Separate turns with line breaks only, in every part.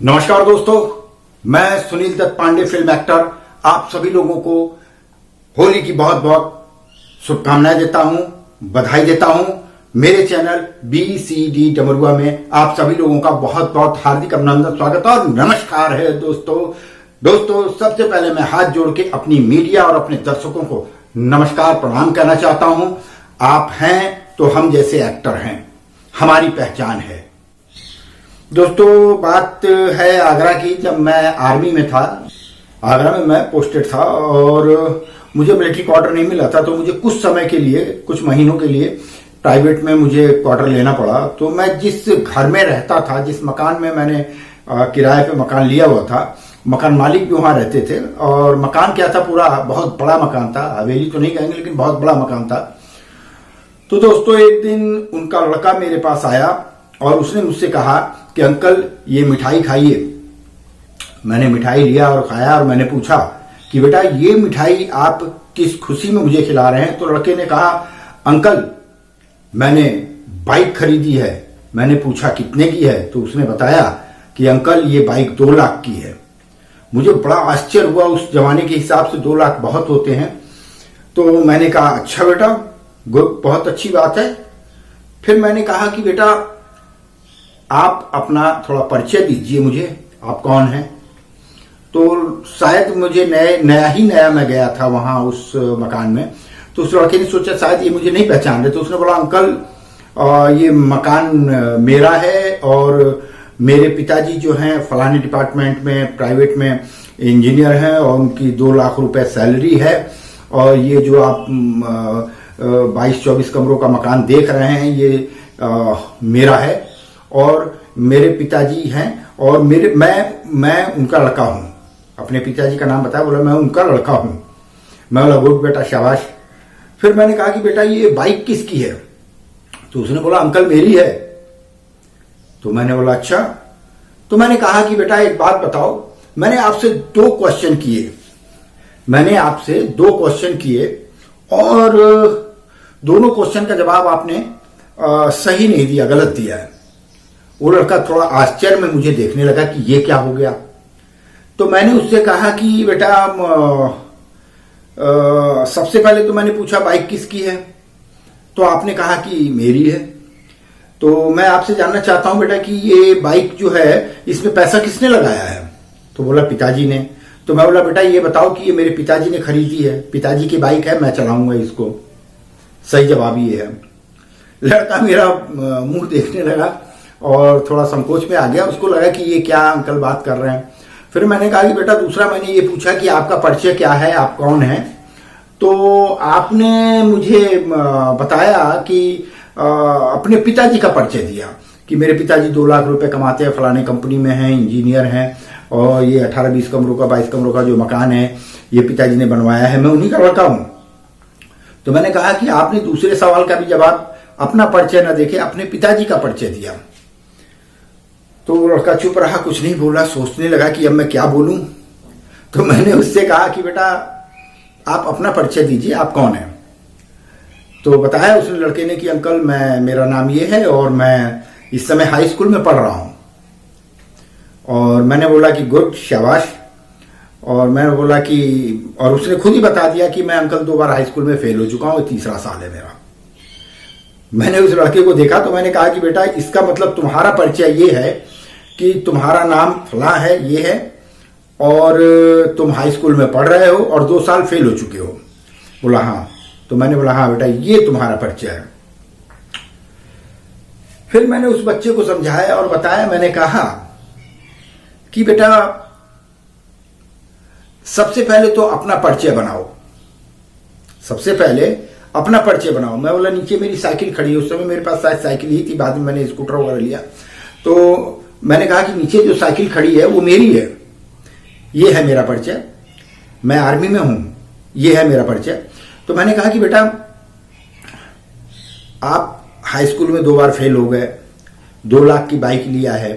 नमस्कार दोस्तों, मैं सुनील दत्त पांडे फिल्म एक्टर आप सभी लोगों को होली की बहुत बहुत शुभकामनाएं देता हूं, बधाई देता हूं। मेरे चैनल BCD डमरुआ में आप सभी लोगों का बहुत बहुत हार्दिक अभिनंदन, स्वागत और नमस्कार है दोस्तों सबसे पहले मैं हाथ जोड़ के अपनी मीडिया और अपने दर्शकों को नमस्कार प्रणाम करना चाहता हूं। आप हैं तो हम जैसे एक्टर हैं, हमारी पहचान है। दोस्तों बात है आगरा की। जब मैं आर्मी में था, आगरा में मैं पोस्टेड था और मुझे मिलिट्री क्वार्टर नहीं मिला था, तो मुझे कुछ समय के लिए, कुछ महीनों के लिए प्राइवेट में मुझे क्वार्टर लेना पड़ा। तो मैं जिस घर में रहता था, जिस मकान में मैंने किराए पे मकान लिया हुआ था, मकान मालिक भी वहां रहते थे। और मकान क्या था, पूरा बहुत बड़ा मकान था, हवेली तो नहीं कहेंगे लेकिन बहुत बड़ा मकान था। तो दोस्तों एक दिन उनका लड़का मेरे पास आया और उसने मुझसे कहा कि अंकल ये मिठाई खाइए। मैंने मिठाई लिया और खाया और मैंने पूछा कि बेटा ये मिठाई आप किस खुशी में मुझे खिला रहे हैं? तो लड़के ने कहा अंकल मैंने बाइक खरीदी है। मैंने पूछा कितने की है? तो उसने बताया कि अंकल ये बाइक 2 लाख की है। मुझे बड़ा आश्चर्य हुआ, उस जमाने के हिसाब से 2 लाख बहुत होते हैं। तो मैंने कहा अच्छा बेटा, बहुत अच्छी बात है। फिर मैंने कहा कि बेटा आप अपना थोड़ा परिचय दीजिए मुझे, आप कौन हैं? तो शायद मुझे नया मैं गया था वहां उस मकान में। तो उस लड़के ने सोचा शायद ये मुझे नहीं पहचान रहे। तो उसने बोला अंकल ये मकान मेरा है और मेरे पिताजी जो हैं फलाने डिपार्टमेंट में प्राइवेट में इंजीनियर हैं और उनकी 2 लाख रुपए सैलरी है। और ये जो आप 22-24 कमरों का मकान देख रहे हैं ये मेरा है और मेरे पिताजी हैं और मैं उनका लड़का हूं। अपने पिताजी का नाम बताया, बोला मैं उनका लड़का हूं। मैं बोला गुड बेटा, शाबाश। फिर मैंने कहा कि बेटा ये बाइक किसकी है? तो उसने बोला अंकल मेरी है। तो मैंने बोला अच्छा। तो मैंने कहा कि बेटा एक बात बताओ, मैंने आपसे 2 क्वेश्चन किए और दोनों क्वेश्चन का जवाब आपने सही नहीं दिया, गलत दिया है। वो लड़का थोड़ा आश्चर्य में मुझे देखने लगा कि ये क्या हो गया। तो मैंने उससे कहा कि बेटा सबसे पहले तो मैंने पूछा बाइक किसकी है? तो आपने कहा कि मेरी है। तो मैं आपसे जानना चाहता हूं बेटा कि ये बाइक जो है इसमें पैसा किसने लगाया है? तो बोला पिताजी ने। तो मैं बोला बेटा ये बताओ कि ये मेरे पिताजी ने खरीदी है, पिताजी की बाइक है, मैं चलाऊंगा इसको। सही जवाब ये है। लड़का मेरा मुंह देखने लगा और थोड़ा संकोच में आ गया। उसको लगा कि ये क्या अंकल बात कर रहे हैं। फिर मैंने कहा कि बेटा दूसरा मैंने ये पूछा कि आपका परिचय क्या है, आप कौन हैं? तो आपने मुझे बताया कि अपने पिताजी का परिचय दिया कि मेरे पिताजी 2 लाख रुपए कमाते हैं, फलाने कंपनी में हैं, इंजीनियर हैं और ये 18-20 कमरों का 22 कमरों का जो मकान है ये पिताजी ने बनवाया है, मैं उन्हीं का लड़का हूं। तो मैंने कहा कि आपने दूसरे सवाल का भी जवाब अपना परिचय न देके अपने पिताजी का परिचय दिया। तो वो लड़का चुप रहा, कुछ नहीं बोला, सोचने लगा कि अब मैं क्या बोलूं। तो मैंने उससे कहा कि बेटा आप अपना परिचय दीजिए, आप कौन हैं? तो बताया उसने लड़के ने कि अंकल मेरा नाम ये है और मैं इस समय हाई स्कूल में पढ़ रहा हूं। और मैंने बोला कि गुड, शाबाश। और मैंने बोला कि और उसने खुद ही बता दिया कि मैं अंकल 2 बार हाई स्कूल में फेल हो चुका हूं, 3रा साल है मेरा। मैंने उस लड़के को देखा तो मैंने कहा कि बेटा इसका मतलब तुम्हारा परिचय ये है कि तुम्हारा नाम फला है, ये है और तुम हाई स्कूल में पढ़ रहे हो और 2 साल फेल हो चुके हो। बोला हाँ। तो मैंने बोला हाँ बेटा ये तुम्हारा परिचय है। फिर मैंने उस बच्चे को समझाया और बताया, मैंने कहा कि बेटा सबसे पहले तो अपना परिचय बनाओ, सबसे पहले अपना परिचय बनाओ। मैं बोला नीचे मेरी साइकिल खड़ी है, उस समय मेरे पास शायद साइकिल ही थी, बाद में मैंने स्कूटर वगैरह लिया। तो मैंने कहा कि नीचे जो साइकिल खड़ी है वो मेरी है, ये है मेरा परिचय, मैं आर्मी में हूं, ये है मेरा परिचय। तो मैंने कहा कि बेटा आप हाई स्कूल में 2 बार फेल हो गए, 2 लाख की बाइक लिया है।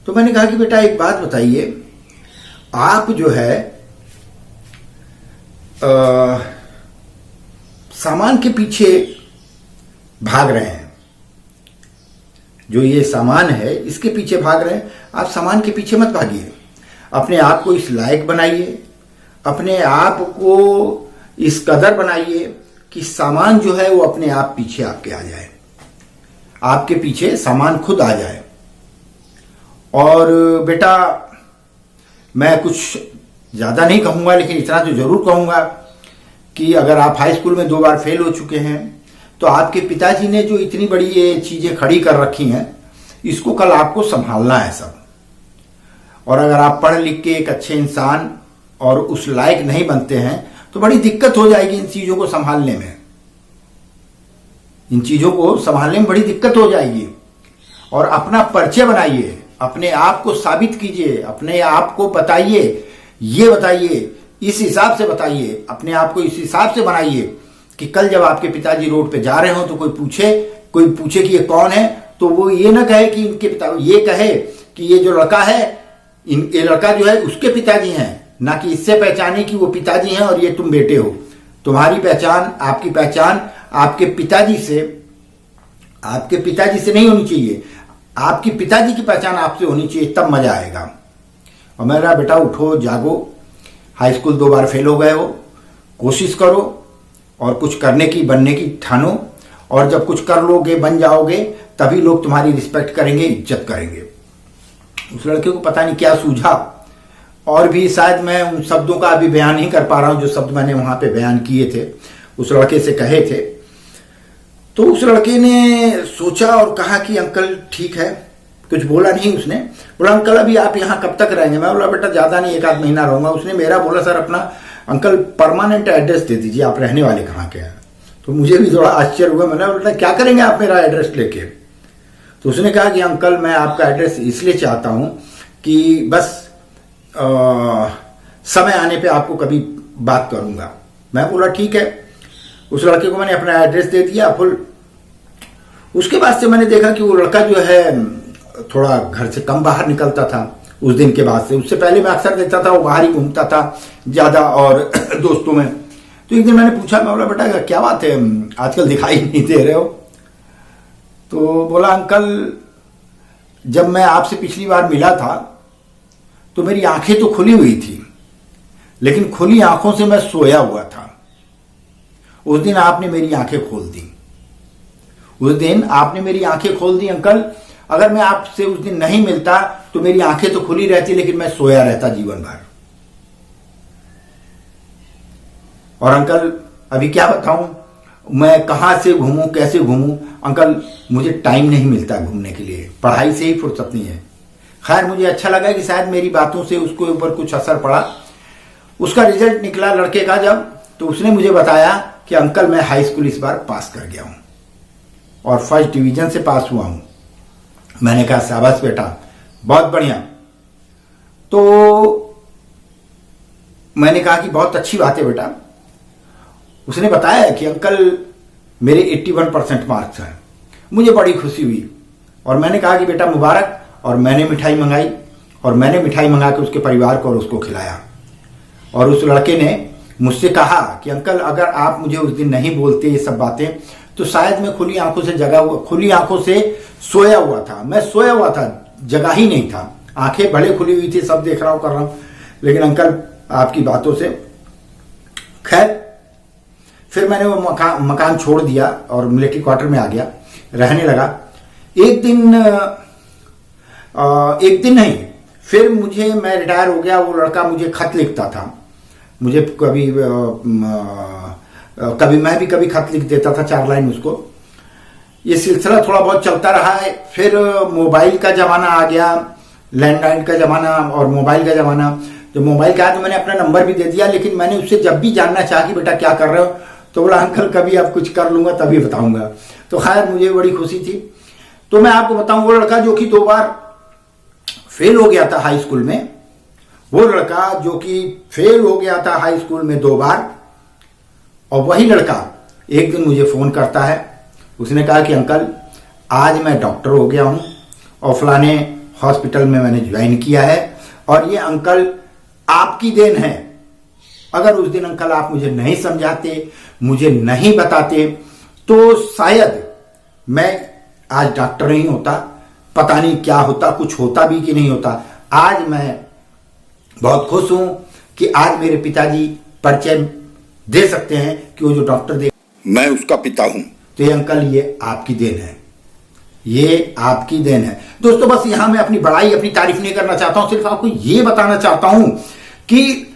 तो मैंने कहा कि बेटा एक बात बताइए, आप जो है सामान के पीछे भाग रहे हैं, जो ये सामान है इसके पीछे भाग रहे हैं, आप सामान के पीछे मत भागिए। अपने आप को इस लायक बनाइए, अपने आप को इस कदर बनाइए कि सामान जो है वो अपने आप पीछे आपके आ जाए, आपके पीछे सामान खुद आ जाए। और बेटा, मैं कुछ ज्यादा नहीं कहूंगा, लेकिन इतना तो जरूर कहूंगा कि अगर आप हाई स्कूल में 2 बार फेल हो चुके हैं तो आपके पिताजी ने जो इतनी बड़ी ये चीजें खड़ी कर रखी हैं, इसको कल आपको संभालना है सब। और अगर आप पढ़ लिख के एक अच्छे इंसान और उस लायक नहीं बनते हैं तो बड़ी दिक्कत हो जाएगी इन चीजों को संभालने में। इन चीजों को संभालने में बड़ी दिक्कत हो जाएगी। और अपना परिचय बनाइए, अपने आप को साबित कीजिए, अपने आप को बताइए, ये बताइए, इस हिसाब से बताइए, अपने आप को इस हिसाब से बनाइए कि कल जब आपके पिताजी रोड पे जा रहे हो तो कोई पूछे कि ये कौन है, तो वो ये ना कहे कि इनके पिता, ये कहे कि ये जो लड़का है, ये लड़का जो है उसके पिताजी हैं, ना कि इससे पहचाने कि वो पिताजी हैं और ये तुम बेटे हो। तुम्हारी पहचान, आपकी पहचान आपके पिताजी से नहीं होनी चाहिए, आपकी पिताजी की पहचान आपसे होनी चाहिए, तब मजा आएगा। और मेरा बेटा उठो, जागो, हाई स्कूल 2 बार फेल हो गए हो, कोशिश करो और कुछ करने की, बनने की ठानो। और जब कुछ कर लोगे, बन जाओगे, तभी लोग तुम्हारी रिस्पेक्ट करेंगे, इज्जत करेंगे। उस लड़के को पता नहीं क्या सूझा, और भी शायद मैं उन शब्दों का अभी बयान नहीं कर पा रहा हूं जो शब्द मैंने वहां पे बयान किए थे, उस लड़के से कहे थे। तो उस लड़के ने सोचा और कहा कि अंकल ठीक है, कुछ बोला नहीं। उसने बोला अंकल अभी आप यहाँ कब तक रहेंगे? मैं बोला बेटा ज्यादा नहीं, 1 आध महीना रहूंगा। उसने मेरा बोला सर अपना अंकल परमानेंट एड्रेस दे दीजिए, आप रहने वाले कहाँ के हैं? तो मुझे भी थोड़ा आश्चर्य हुआ। मैंने बोला क्या करेंगे आप मेरा एड्रेस लेके? तो उसने कहा कि अंकल मैं आपका एड्रेस इसलिए चाहता हूं कि बस समय आने पे आपको कभी बात करूंगा। मैं बोला ठीक है। उस लड़के को मैंने अपना एड्रेस दे दिया फुल। उसके बाद से मैंने देखा कि वो लड़का जो है थोड़ा घर से कम बाहर निकलता था उस दिन के बाद से। उससे पहले मैं अक्सर देखता था वो बाहर ही घूमता था ज्यादा और दोस्तों में। तो एक दिन मैंने पूछा, मैं बोला बेटा क्या बात है, आजकल दिखाई नहीं दे रहे हो? तो बोला अंकल जब मैं आपसे पिछली बार मिला था तो मेरी आंखें तो खुली हुई थी, लेकिन खुली आंखों से मैं सोया हुआ था। उस दिन आपने मेरी आंखें खोल दी, उस दिन आपने मेरी आंखें खोल दी अंकल। अगर मैं आपसे उस दिन नहीं मिलता तो मेरी आंखें तो खुली रहती, लेकिन मैं सोया रहता जीवन भर। और अंकल अभी क्या बताऊं, मैं कहां से घूमूं, कैसे घूमूं? अंकल मुझे टाइम नहीं मिलता घूमने के लिए, पढ़ाई से ही फुर्सत नहीं है। खैर मुझे अच्छा लगा कि शायद मेरी बातों से उसके ऊपर कुछ असर पड़ा। उसका रिजल्ट निकला लड़के का जब, तो उसने मुझे बताया कि अंकल मैं हाई स्कूल इस बार पास कर गया हूं और फर्स्ट डिवीजन से पास हुआ हूं। मैंने कहा शाबाश बेटा, बहुत बढ़िया। तो मैंने कहा कि बहुत अच्छी बात है बेटा। उसने बताया कि अंकल मेरे 81% मार्क्स हैं। मुझे बड़ी खुशी हुई और मैंने कहा कि बेटा मुबारक। और मैंने मिठाई मंगाई और मैंने मिठाई मंगा के उसके परिवार को और उसको खिलाया। और उस लड़के ने मुझसे कहा कि अंकल अगर आप मुझे उस दिन नहीं बोलते ये सब बातें तो शायद मैं खुली आंखों से सोया हुआ था। मैं सोया हुआ था, जगा ही नहीं था। आंखें भले खुली हुई थी, सब देख रहा हूं, कर रहा हूं, लेकिन अंकल आपकी बातों से। खैर फिर मैंने वो मकान छोड़ दिया और मिलिट्री क्वार्टर में आ गया, रहने लगा। एक दिन नहीं, फिर मैं रिटायर हो गया। वो लड़का मुझे खत लिखता था, मुझे कभी मैं भी कभी खत लिख देता था, 4 लाइन उसको। ये सिलसिला थोड़ा बहुत चलता रहा है। फिर मोबाइल का जमाना आ गया, लैंडलाइन का जमाना और मोबाइल का जमाना। जब मोबाइल का आया तो मैंने अपना नंबर भी दे दिया, लेकिन मैंने उससे जब भी जानना चाहा कि बेटा क्या कर रहे हो, तो बोला अंकल कभी आप कुछ कर लूंगा तभी बताऊंगा। तो खैर मुझे बड़ी खुशी थी। तो मैं आपको बताऊं, वो लड़का जो कि 2 बार फेल हो गया था हाई स्कूल में, वो लड़का जो कि फेल हो गया था हाई स्कूल में 2 बार, और वही लड़का एक दिन मुझे फोन करता है। उसने कहा कि अंकल आज मैं डॉक्टर हो गया हूं और फलाने हॉस्पिटल में मैंने ज्वाइन किया है, और ये अंकल आपकी देन है। अगर उस दिन अंकल आप मुझे नहीं समझाते, मुझे नहीं बताते, तो शायद मैं आज डॉक्टर नहीं होता, पता नहीं क्या होता, कुछ होता भी कि नहीं होता। आज मैं बहुत खुश हूं कि आज मेरे पिताजी परिचय दे सकते हैं कि वो जो डॉक्टर दे, मैं उसका पिता हूं। तो ये अंकल, ये आपकी देन है, ये आपकी देन है। दोस्तों बस यहां मैं अपनी बड़ाई, अपनी तारीफ नहीं करना चाहता हूं, सिर्फ आपको ये बताना चाहता हूं कि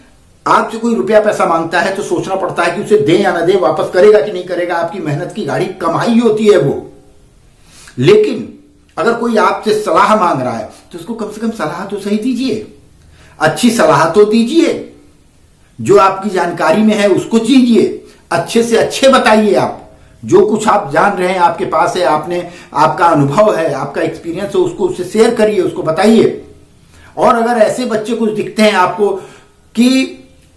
आपसे कोई रुपया पैसा मांगता है तो सोचना पड़ता है कि उसे दे या ना दे, वापस करेगा कि नहीं करेगा। आपकी मेहनत की गाड़ी कमाई होती है वो। लेकिन अगर कोई आपसे सलाह मांग रहा है तो उसको कम से कम सलाह तो सही दीजिए, अच्छी सलाह तो दीजिए। जो आपकी जानकारी में है उसको दीजिए, अच्छे से अच्छे बताइए। आप जो कुछ आप जान रहे हैं, आपके पास है, आपका अनुभव है, आपका एक्सपीरियंस है, उसको उससे शेयर करिए, उसको बताइए। और अगर ऐसे बच्चे कुछ दिखते हैं आपको कि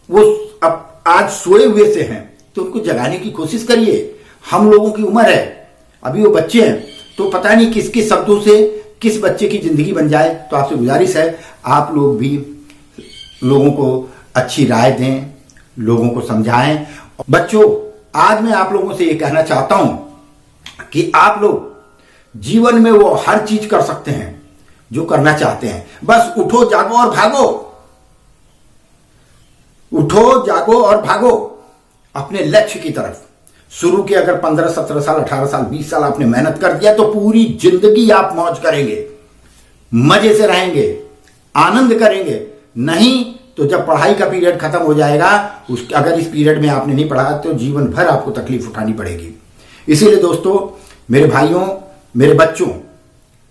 वो अब आज सोए हुए से हैं तो उनको जगाने की कोशिश करिए। हम लोगों की उम्र है, अभी वो बच्चे हैं, तो पता नहीं किस किस शब्दों से किस बच्चे की जिंदगी बन जाए। तो आपसे गुजारिश है, आप लोग भी लोगों को अच्छी राय दें, लोगों को समझाएं। बच्चों, आज मैं आप लोगों से ये कहना चाहता हूं कि आप लोग जीवन में वो हर चीज कर सकते हैं जो करना चाहते हैं। बस उठो, जागो और भागो। उठो, जागो और भागो अपने लक्ष्य की तरफ। शुरू के अगर 15, 17 साल, 18 साल, 20 साल आपने मेहनत कर दिया तो पूरी जिंदगी आप मौज करेंगे, मजे से रहेंगे, आनंद करेंगे। नहीं तो जब पढ़ाई का पीरियड खत्म हो जाएगा, अगर इस पीरियड में आपने नहीं पढ़ा तो जीवन भर आपको तकलीफ उठानी पड़ेगी। इसीलिए दोस्तों, मेरे भाइयों, मेरे बच्चों,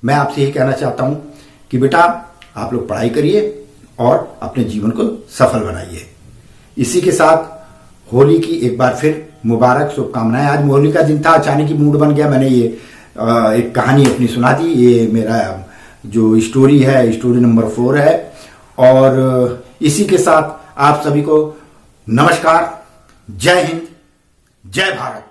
मैं आपसे यही कहना चाहता हूं कि बेटा आप लोग पढ़ाई करिए और अपने जीवन को सफल बनाइए। इसी के साथ होली की एक बार फिर मुबारक शुभकामनाएं। आज होली का दिन था, अचानक ही मूड बन गया, मैंने ये एक कहानी अपनी सुना दी। ये मेरा जो स्टोरी है, स्टोरी नंबर 4 है। और इसी के साथ आप सभी को नमस्कार, जय हिंद, जय भारत।